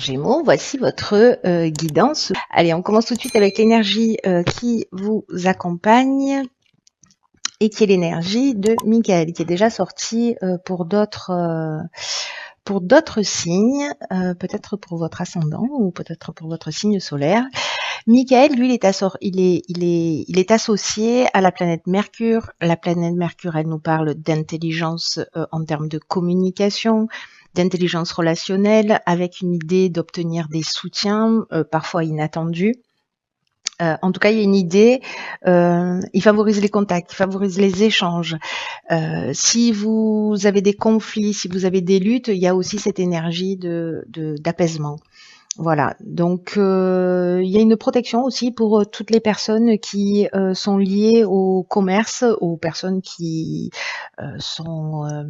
Gémeaux, voici votre guidance. Allez, on commence tout de suite avec l'énergie qui vous accompagne et qui est l'énergie de Michael, qui est déjà sortie pour d'autres signes, peut-être pour votre ascendant ou peut-être pour votre signe solaire. Michael, lui, il est associé à la planète Mercure. La planète Mercure, elle nous parle d'intelligence en termes de communication, d'intelligence relationnelle, avec une idée d'obtenir des soutiens, parfois inattendus. En tout cas, il y a une idée, il favorise les contacts, il favorise les échanges. Si vous avez des conflits, si vous avez des luttes, il y a aussi cette énergie d'apaisement. Voilà, donc il y a une protection aussi pour toutes les personnes qui sont liées au commerce, aux personnes qui sont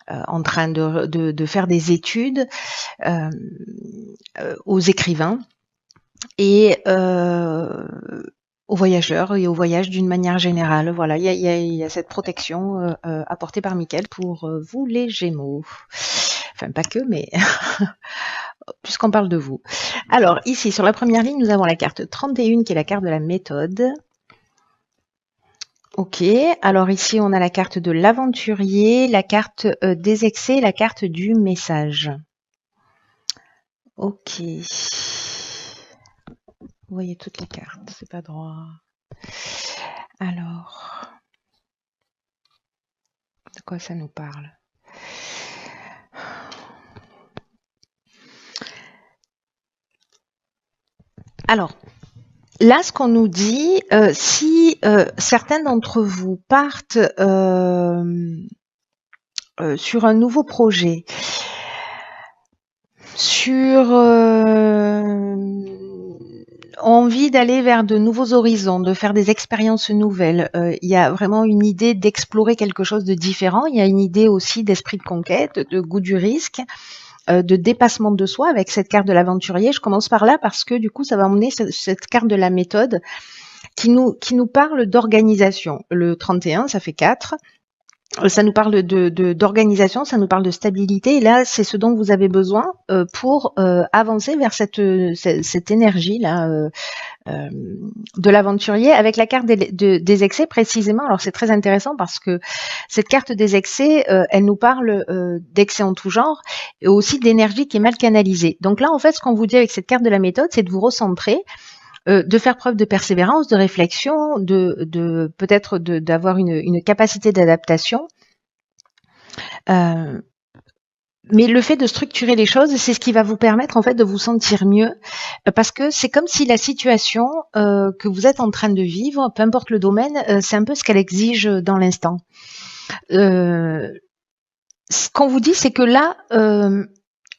en train de faire des études, aux écrivains et aux voyageurs et aux voyages d'une manière générale. Voilà, il y a cette protection apportée par Michael pour vous les Gémeaux. Enfin, pas que, mais puisqu'on parle de vous. Alors, ici, sur la première ligne, nous avons la carte 31, qui est la carte de la méthode. Ok, alors ici, on a la carte de l'aventurier, la carte des excès, la carte du message. Ok. Vous voyez toutes les cartes, c'est pas droit. Alors, de quoi ça nous parle ? Alors, là, ce qu'on nous dit, si certains d'entre vous partent sur un nouveau projet, sur envie d'aller vers de nouveaux horizons, de faire des expériences nouvelles, il y a vraiment une idée d'explorer quelque chose de différent, il y a une idée aussi d'esprit de conquête, de goût du risque, de dépassement de soi avec cette carte de l'aventurier. Je commence par là parce que du coup, ça va emmener cette carte de la méthode qui nous parle d'organisation. Le 31, ça fait 4. Ça nous parle d'organisation, ça nous parle de stabilité. Et là, c'est ce dont vous avez besoin pour avancer vers cette énergie là de l'aventurier avec la carte des excès précisément. Alors c'est très intéressant parce que cette carte des excès, elle nous parle d'excès en tout genre et aussi d'énergie qui est mal canalisée. Donc là, en fait, ce qu'on vous dit avec cette carte de la méthode, c'est de vous recentrer, de faire preuve de persévérance, de réflexion, peut-être d'avoir une capacité d'adaptation. Mais le fait de structurer les choses, c'est ce qui va vous permettre en fait de vous sentir mieux, parce que c'est comme si la situation que vous êtes en train de vivre, peu importe le domaine, c'est un peu ce qu'elle exige dans l'instant. Ce qu'on vous dit, c'est que là,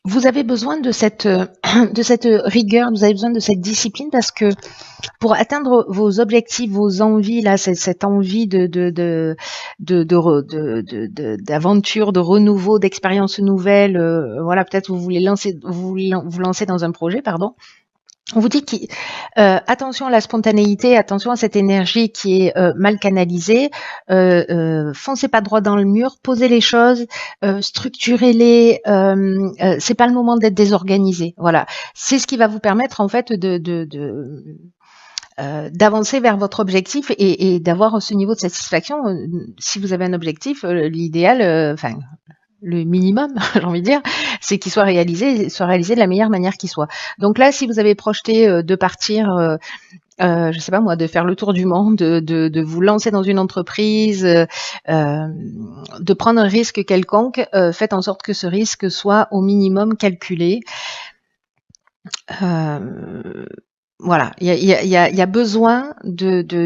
vous avez besoin de cette rigueur, vous avez besoin de cette discipline parce que pour atteindre vos objectifs, vos envies, là, cette envie d'aventure, de renouveau, d'expériences nouvelles, voilà, peut-être vous voulez vous lancer dans un projet, pardon. On vous dit attention à la spontanéité, attention à cette énergie qui est mal canalisée, foncez pas droit dans le mur, posez les choses, structurez-les, c'est pas le moment d'être désorganisé. Voilà, c'est ce qui va vous permettre en fait d'avancer vers votre objectif et d'avoir ce niveau de satisfaction. Si vous avez un objectif, l'idéal, enfin le minimum, j'ai envie de dire, c'est qu'il soit réalisé de la meilleure manière qu'il soit. Donc là, si vous avez projeté de partir, je sais pas moi, de faire le tour du monde, de vous lancer dans une entreprise, de prendre un risque quelconque, faites en sorte que ce risque soit au minimum calculé. Voilà, il y a besoin d'une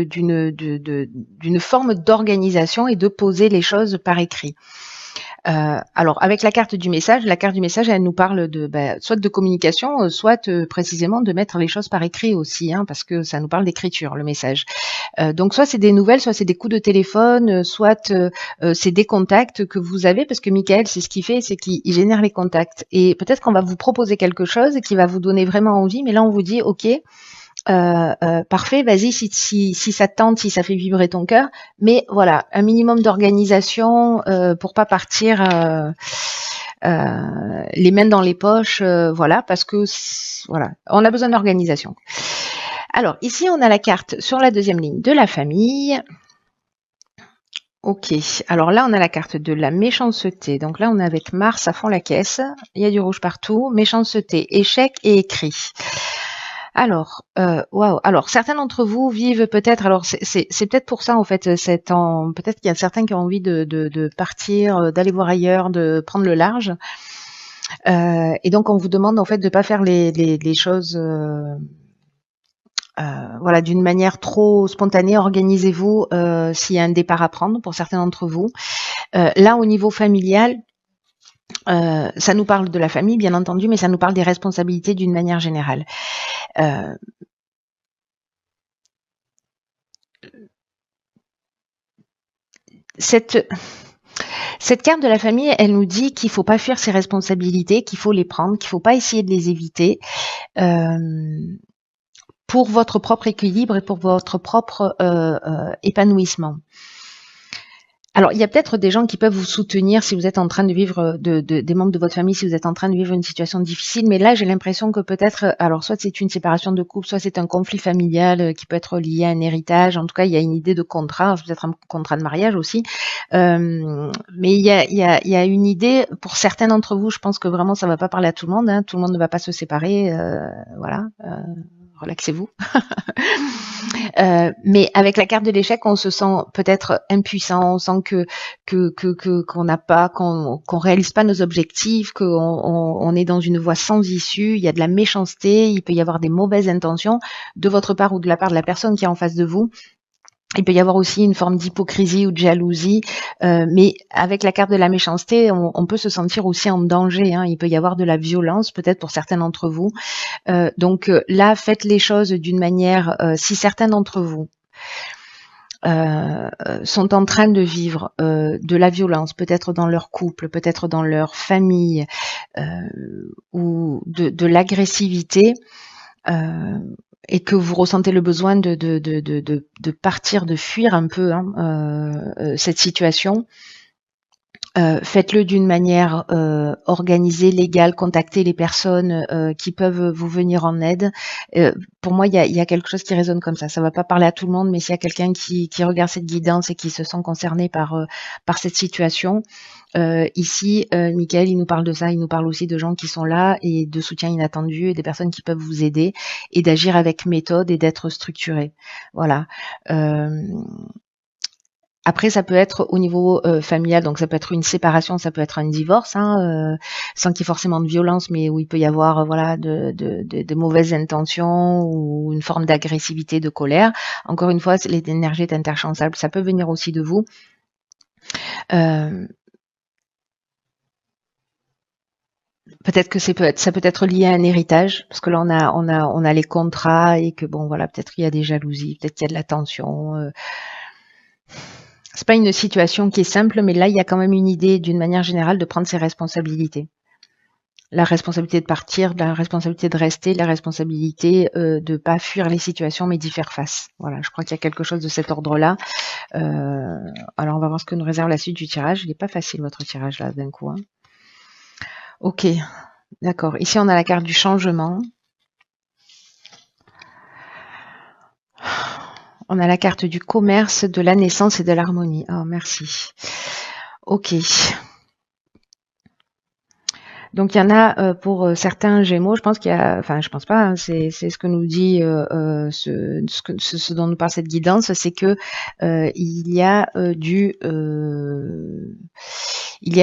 forme d'organisation et de poser les choses par écrit. Alors, avec la carte du message, elle nous parle soit de communication, soit précisément de mettre les choses par écrit aussi, hein, parce que ça nous parle d'écriture, le message. Donc, soit c'est des nouvelles, soit c'est des coups de téléphone, soit c'est des contacts que vous avez, parce que Michael, c'est ce qu'il fait, c'est qu'il génère les contacts. Et peut-être qu'on va vous proposer quelque chose qui va vous donner vraiment envie, mais là, on vous dit, OK, parfait, vas-y, si ça te tente, si ça fait vibrer ton cœur, mais voilà, un minimum d'organisation pour pas partir les mains dans les poches, voilà, parce que voilà, on a besoin d'organisation. Alors ici, on a la carte sur la deuxième ligne de la famille. Ok, alors là on a la carte de la méchanceté, donc là on est avec Mars à fond la caisse, il y a du rouge partout, méchanceté, échec et écrit. Alors, waouh, alors certains d'entre vous vivent peut-être, alors c'est peut-être pour ça en fait, peut-être qu'il y a certains qui ont envie de partir, d'aller voir ailleurs, de prendre le large, et donc on vous demande en fait de pas faire les choses... voilà, d'une manière trop spontanée, organisez-vous s'il y a un départ à prendre pour certains d'entre vous. Là, au niveau familial, ça nous parle de la famille, bien entendu, mais ça nous parle des responsabilités d'une manière générale. Cette carte de la famille, elle nous dit qu'il ne faut pas fuir ses responsabilités, qu'il faut les prendre, qu'il ne faut pas essayer de les éviter. Pour votre propre équilibre et pour votre propre épanouissement. Alors, il y a peut-être des gens qui peuvent vous soutenir si vous êtes en train de vivre, des membres de votre famille, si vous êtes en train de vivre une situation difficile, mais là, j'ai l'impression que peut-être, alors soit c'est une séparation de couple, soit c'est un conflit familial qui peut être lié à un héritage, en tout cas, il y a une idée de contrat, peut-être un contrat de mariage aussi, mais il y a une idée, pour certains d'entre vous, je pense que vraiment ça va pas parler à tout le monde, hein, tout le monde ne va pas se séparer, voilà, relaxez-vous. Mais avec la carte de l'échec, on se sent peut-être impuissant, on sent qu'on n'a pas, qu'on réalise pas nos objectifs, qu'on est dans une voie sans issue. Il y a de la méchanceté, il peut y avoir des mauvaises intentions de votre part ou de la part de la personne qui est en face de vous. Il peut y avoir aussi une forme d'hypocrisie ou de jalousie, mais avec la carte de la méchanceté, on peut se sentir aussi en danger, hein. Il peut y avoir de la violence, peut-être pour certains d'entre vous. Donc là, faites les choses d'une manière, si certains d'entre vous sont en train de vivre de la violence, peut-être dans leur couple, peut-être dans leur famille, ou de l'agressivité, et que vous ressentez le besoin de partir, de fuir un peu cette situation, faites-le d'une manière organisée, légale, contactez les personnes qui peuvent vous venir en aide. Pour moi, il y a quelque chose qui résonne comme ça. Ça va pas parler à tout le monde, mais s'il y a quelqu'un qui regarde cette guidance et qui se sent concerné par cette situation, ici, Michael, il nous parle de ça, il nous parle aussi de gens qui sont là et de soutien inattendu et des personnes qui peuvent vous aider et d'agir avec méthode et d'être structuré. Voilà. Après, ça peut être au niveau familial, donc ça peut être une séparation, ça peut être un divorce, hein, sans qu'il y ait forcément de violence, mais où il peut y avoir voilà de mauvaises intentions ou une forme d'agressivité, de colère. Encore une fois, l'énergie est interchangeable, ça peut venir aussi de vous. Peut-être que ça peut être lié à un héritage, parce que là on a les contrats et que bon voilà, peut-être qu'il y a des jalousies, peut-être qu'il y a de la tension. C'est pas une situation qui est simple, mais là il y a quand même une idée d'une manière générale de prendre ses responsabilités. La responsabilité de partir, la responsabilité de rester, la responsabilité de pas fuir les situations, mais d'y faire face. Voilà, je crois qu'il y a quelque chose de cet ordre-là. Alors on va voir ce que nous réserve la suite du tirage. Il n'est pas facile votre tirage là d'un coup. Hein. Ok, d'accord. Ici on a la carte du changement. On a la carte du commerce, de la naissance et de l'harmonie. Oh, merci. Ok. Donc il y en a pour certains Gémeaux, je pense qu'il y a, enfin je pense pas, hein, c'est ce que nous dit ce dont nous parle cette guidance, c'est que il y a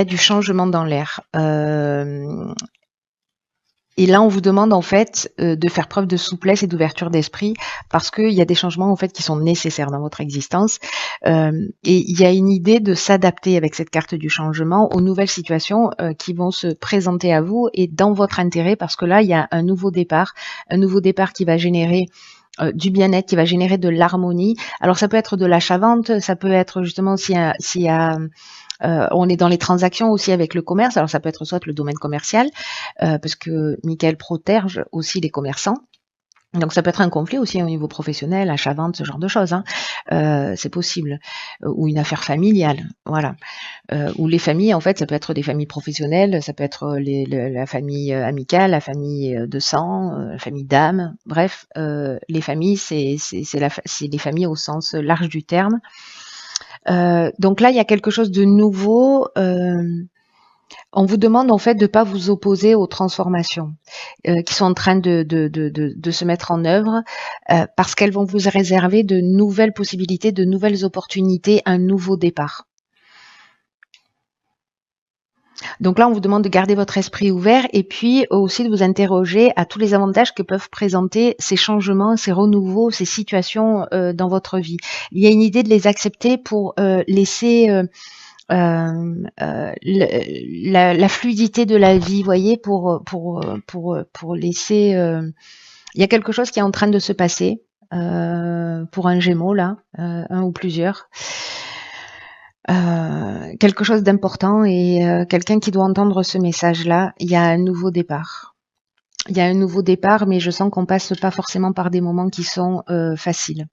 du changement dans l'air. Et là, on vous demande en fait de faire preuve de souplesse et d'ouverture d'esprit parce qu'il y a des changements en fait qui sont nécessaires dans votre existence. Et il y a une idée de s'adapter avec cette carte du changement aux nouvelles situations qui vont se présenter à vous et dans votre intérêt parce que là, il y a un nouveau départ qui va générer du bien-être, qui va générer de l'harmonie. Alors ça peut être de l'achat-vente, ça peut être justement s'il y a on est dans les transactions aussi avec le commerce. Alors ça peut être soit le domaine commercial, parce que Michael protège aussi les commerçants. Donc ça peut être un conflit aussi au niveau professionnel, achat-vente, ce genre de choses, hein. C'est possible. Ou une affaire familiale, voilà. Ou les familles, en fait, ça peut être des familles professionnelles, ça peut être la famille amicale, la famille de sang, la famille d'âme. Bref, les familles, c'est les familles au sens large du terme. Donc là, il y a quelque chose de nouveau. On vous demande en fait de ne pas vous opposer aux transformations qui sont en train de se mettre en œuvre parce qu'elles vont vous réserver de nouvelles possibilités, de nouvelles opportunités, un nouveau départ. Donc là, on vous demande de garder votre esprit ouvert et puis aussi de vous interroger à tous les avantages que peuvent présenter ces changements, ces renouveaux, ces situations dans votre vie. Il y a une idée de les accepter pour laisser la fluidité de la vie, voyez, pour laisser. Il y a quelque chose qui est en train de se passer pour un Gémeaux là, un ou plusieurs. Quelque chose d'important et quelqu'un qui doit entendre ce message-là. Il y a un nouveau départ. Il y a un nouveau départ, mais je sens qu'on passe pas forcément par des moments qui sont faciles.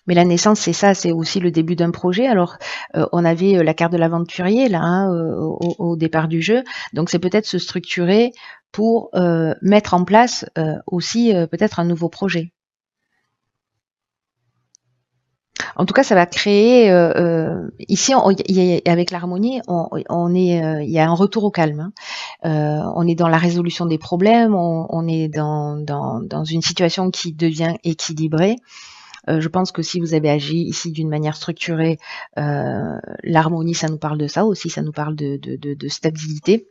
Mais la naissance, c'est ça, c'est aussi le début d'un projet. Alors, on avait la carte de l'aventurier là hein, au départ du jeu, donc c'est peut-être se structurer pour mettre en place aussi peut-être un nouveau projet. En tout cas, ça va créer ici avec l'harmonie, il y a un retour au calme. Hein. On est dans la résolution des problèmes, on est dans une situation qui devient équilibrée. Je pense que si vous avez agi ici d'une manière structurée, l'harmonie, ça nous parle de ça aussi, ça nous parle de stabilité.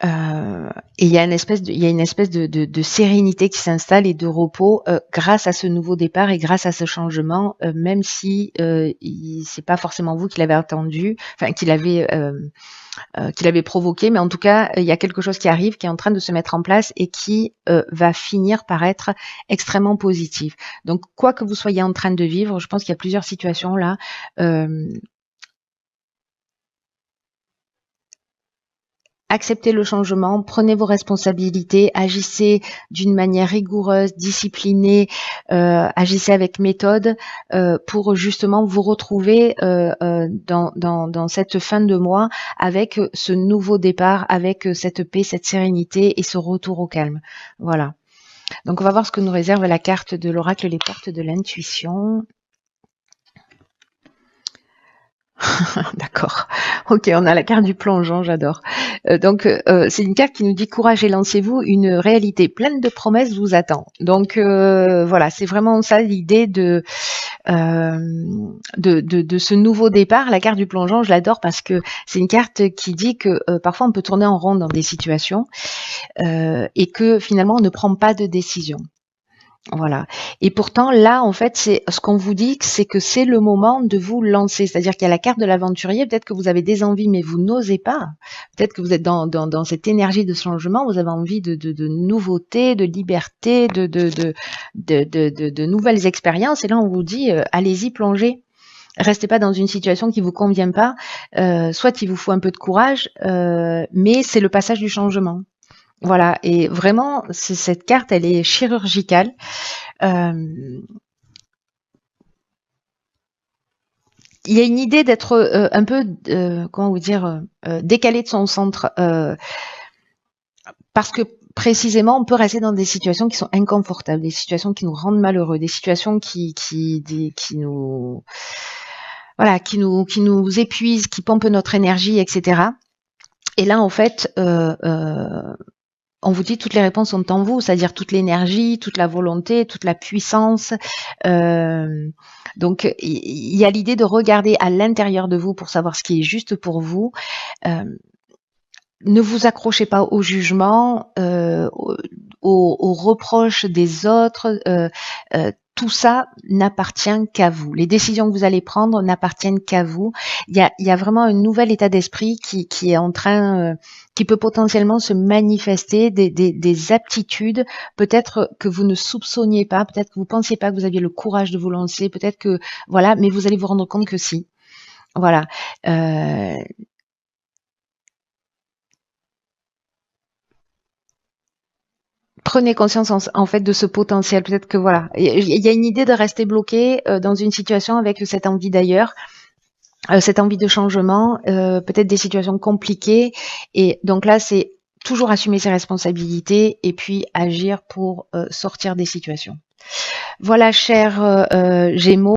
Et il y a une espèce de sérénité qui s'installe et de repos grâce à ce nouveau départ et grâce à ce changement, même si c'est pas forcément vous qui l'avez attendu, enfin qui l'avait provoqué, mais en tout cas, il y a quelque chose qui arrive, qui est en train de se mettre en place et qui va finir par être extrêmement positif. Donc, quoi que vous soyez en train de vivre, je pense qu'il y a plusieurs situations là. Acceptez le changement, prenez vos responsabilités, agissez d'une manière rigoureuse, disciplinée, agissez avec méthode pour justement vous retrouver dans cette fin de mois avec ce nouveau départ, avec cette paix, cette sérénité et ce retour au calme. Voilà. Donc on va voir ce que nous réserve la carte de l'oracle, les portes de l'intuition. D'accord. Ok, on a la carte du plongeon, j'adore. Donc, c'est une carte qui nous dit courage et lancez-vous, une réalité pleine de promesses vous attend. Donc, voilà, c'est vraiment ça l'idée de ce nouveau départ. La carte du plongeon, je l'adore parce que c'est une carte qui dit que parfois on peut tourner en rond dans des situations et que finalement on ne prend pas de décision. Voilà. Et pourtant, là, en fait, c'est ce qu'on vous dit, c'est que c'est le moment de vous lancer. C'est-à-dire qu'il y a la carte de l'aventurier. Peut-être que vous avez des envies, mais vous n'osez pas. Peut-être que vous êtes dans cette énergie de changement. Vous avez envie de nouveautés, de liberté, de nouvelles expériences. Et là, on vous dit, allez-y, plongez. Restez pas dans une situation qui vous convient pas. Soit il vous faut un peu de courage, mais c'est le passage du changement. Voilà, et vraiment, cette carte, elle est chirurgicale. Il y a une idée d'être un peu, comment vous dire, décalé de son centre, parce que précisément, on peut rester dans des situations qui sont inconfortables, des situations qui nous rendent malheureux, des situations qui nous, voilà, qui nous épuisent, qui pompent notre énergie, etc. Et là, en fait, on vous dit toutes les réponses sont en vous, c'est-à-dire toute l'énergie, toute la volonté, toute la puissance. Donc, il y a l'idée de regarder à l'intérieur de vous pour savoir ce qui est juste pour vous. Ne vous accrochez pas au jugement, aux reproches des autres. Tout ça n'appartient qu'à vous. Les décisions que vous allez prendre n'appartiennent qu'à vous. Il y a vraiment un nouvel état d'esprit qui est en train, qui peut potentiellement se manifester, des aptitudes, peut-être que vous ne soupçonniez pas, peut-être que vous pensiez pas que vous aviez le courage de vous lancer, peut-être que, voilà, mais vous allez vous rendre compte que si. Voilà. prenez conscience en fait de ce potentiel. Peut-être que voilà, il y a une idée de rester bloqué dans une situation avec cette envie d'ailleurs, cette envie de changement, peut-être des situations compliquées. Et donc là, c'est toujours assumer ses responsabilités et puis agir pour sortir des situations. Voilà, chers Gémeaux.